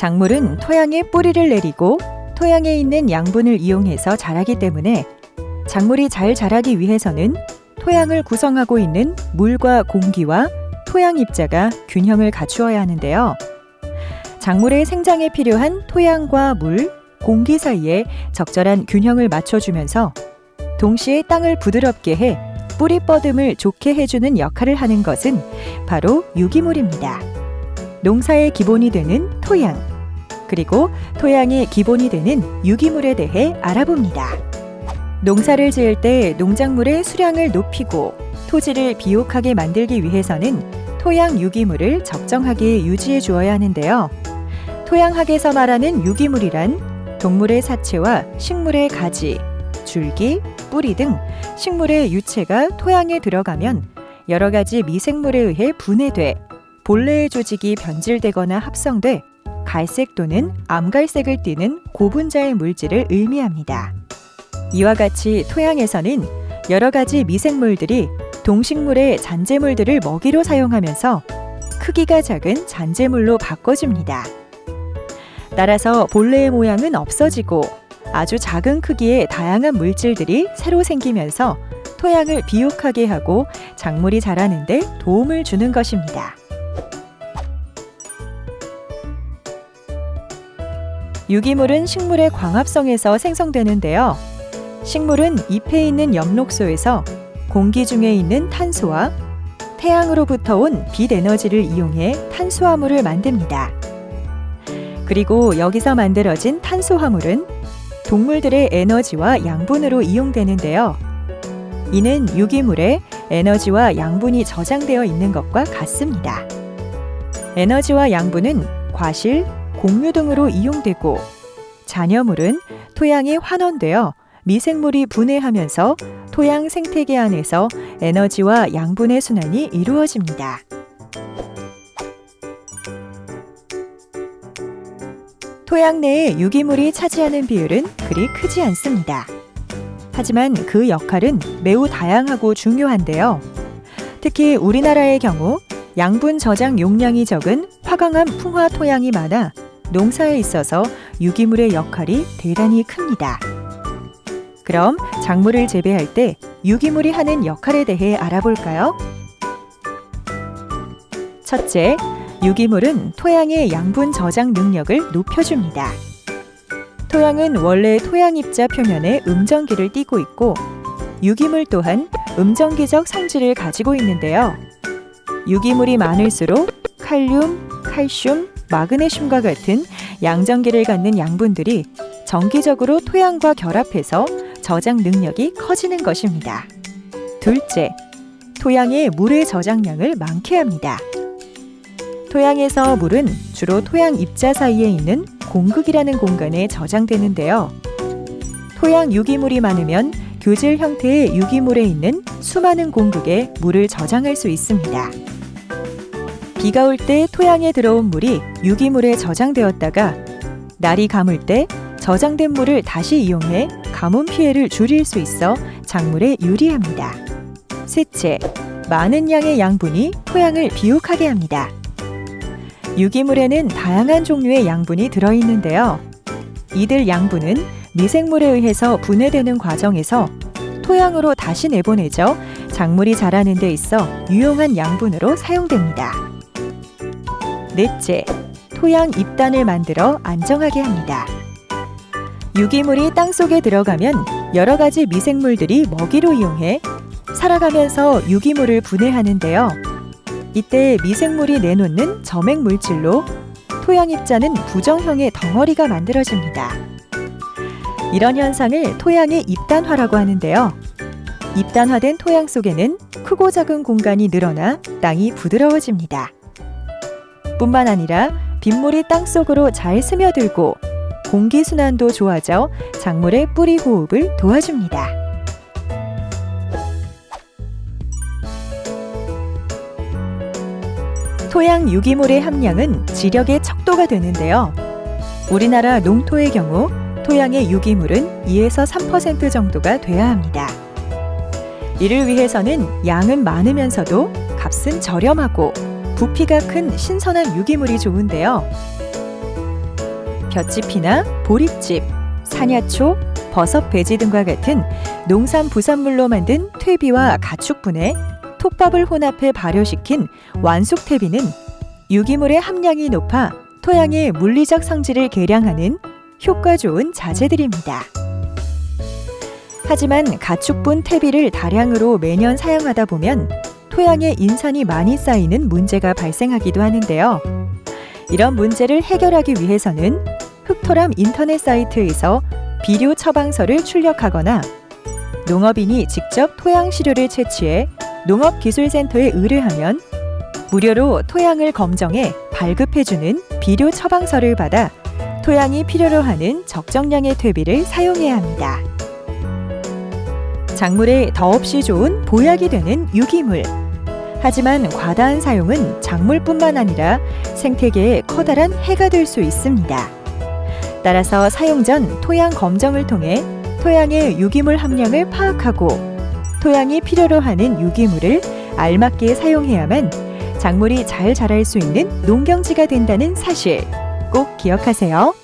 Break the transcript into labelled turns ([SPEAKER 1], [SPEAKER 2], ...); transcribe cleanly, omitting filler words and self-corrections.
[SPEAKER 1] 작물은 토양에 뿌리를 내리고 토양에 있는 양분을 이용해서 자라기 때문에 작물이 잘 자라기 위해서는 토양을 구성하고 있는 물과 공기와 토양 입자가 균형을 갖추어야 하는데요. 작물의 생장에 필요한 토양과 물, 공기 사이에 적절한 균형을 맞춰주면서 동시에 땅을 부드럽게 해 뿌리 뻗음을 좋게 해주는 역할을 하는 것은 바로 유기물입니다. 농사의 기본이 되는 토양, 그리고 토양의 기본이 되는 유기물에 대해 알아봅니다. 농사를 지을 때 농작물의 수량을 높이고 토지를 비옥하게 만들기 위해서는 토양 유기물을 적정하게 유지해 주어야 하는데요. 토양학에서 말하는 유기물이란 동물의 사체와 식물의 가지, 줄기, 뿌리 등 식물의 유체가 토양에 들어가면 여러 가지 미생물에 의해 분해돼 본래의 조직이 변질되거나 합성돼 갈색 또는 암갈색을 띠는 고분자의 물질을 의미합니다. 이와 같이 토양에서는 여러 가지 미생물들이 동식물의 잔재물들을 먹이로 사용하면서 크기가 작은 잔재물로 바꿔줍니다. 따라서 본래의 모양은 없어지고 아주 작은 크기의 다양한 물질들이 새로 생기면서 토양을 비옥하게 하고 작물이 자라는 데 도움을 주는 것입니다. 유기물은 식물의 광합성에서 생성되는데요. 식물은 잎에 있는 엽록소에서 공기 중에 있는 탄소와 태양으로부터 온 빛 에너지를 이용해 탄수화물을 만듭니다. 그리고 여기서 만들어진 탄수화물은 동물들의 에너지와 양분으로 이용되는데요. 이는 유기물에 에너지와 양분이 저장되어 있는 것과 같습니다. 에너지와 양분은 과실, 공유 등으로 이용되고 잔여물은 토양에 환원되어 미생물이 분해하면서 토양 생태계 안에서 에너지와 양분의 순환이 이루어집니다. 토양 내에 유기물이 차지하는 비율은 그리 크지 않습니다. 하지만 그 역할은 매우 다양하고 중요한데요. 특히 우리나라의 경우 양분 저장 용량이 적은 화강암 풍화 토양이 많아 농사에 있어서 유기물의 역할이 대단히 큽니다. 그럼 작물을 재배할 때 유기물이 하는 역할에 대해 알아볼까요? 첫째, 유기물은 토양의 양분 저장 능력을 높여줍니다. 토양은 원래 토양 입자 표면에 음전기를 띠고 있고 유기물 또한 음전기적 성질을 가지고 있는데요. 유기물이 많을수록 칼륨, 칼슘, 마그네슘과 같은 양전기를 갖는 양분들이 정기적으로 토양과 결합해서 저장 능력이 커지는 것입니다. 둘째, 토양의 물의 저장량을 많게 합니다. 토양에서 물은 주로 토양 입자 사이에 있는 공극이라는 공간에 저장되는데요. 토양 유기물이 많으면 교질 형태의 유기물에 있는 수많은 공극에 물을 저장할 수 있습니다. 비가 올 때 토양에 들어온 물이 유기물에 저장되었다가 날이 감을 때 저장된 물을 다시 이용해 가뭄 피해를 줄일 수 있어 작물에 유리합니다. 셋째, 많은 양의 양분이 토양을 비옥하게 합니다. 유기물에는 다양한 종류의 양분이 들어있는데요. 이들 양분은 미생물에 의해서 분해되는 과정에서 토양으로 다시 내보내져 작물이 자라는 데 있어 유용한 양분으로 사용됩니다. 넷째, 토양 입단을 만들어 안정하게 합니다. 유기물이 땅속에 들어가면 여러 가지 미생물들이 먹이로 이용해 살아가면서 유기물을 분해하는데요. 이때 미생물이 내놓는 점액 물질로 토양 입자는 부정형의 덩어리가 만들어집니다. 이런 현상을 토양의 입단화라고 하는데요. 입단화된 토양 속에는 크고 작은 공간이 늘어나 땅이 부드러워집니다. 뿐만 아니라 빗물이 땅속으로 잘 스며들고 공기순환도 좋아져 작물의 뿌리 호흡을 도와줍니다. 토양 유기물의 함량은 지력의 척도가 되는데요. 우리나라 농토의 경우 토양의 유기물은 2에서 3% 정도가 돼야 합니다. 이를 위해서는 양은 많으면서도 값은 저렴하고 부피가 큰 신선한 유기물이 좋은데요. 볏짚이나 보릿집, 산야초, 버섯 배지 등과 같은 농산 부산물로 만든 퇴비와 가축분해, 톱밥을 혼합해 발효시킨 완숙 퇴비는 유기물의 함량이 높아 토양의 물리적 성질을 개량하는 효과 좋은 자재들입니다. 하지만 가축분 퇴비를 다량으로 매년 사용하다 보면 토양에 인산이 많이 쌓이는 문제가 발생하기도 하는데요. 이런 문제를 해결하기 위해서는 흑토람 인터넷 사이트에서 비료 처방서를 출력하거나 농업인이 직접 토양 시료를 채취해 농업기술센터에 의뢰하면 무료로 토양을 검정해 발급해주는 비료 처방서를 받아 토양이 필요로 하는 적정량의 퇴비를 사용해야 합니다. 작물에 더없이 좋은 보약이 되는 유기물. 하지만 과다한 사용은 작물뿐만 아니라 생태계에 커다란 해가 될 수 있습니다. 따라서 사용 전 토양 검정을 통해 토양의 유기물 함량을 파악하고 토양이 필요로 하는 유기물을 알맞게 사용해야만 작물이 잘 자랄 수 있는 농경지가 된다는 사실 꼭 기억하세요.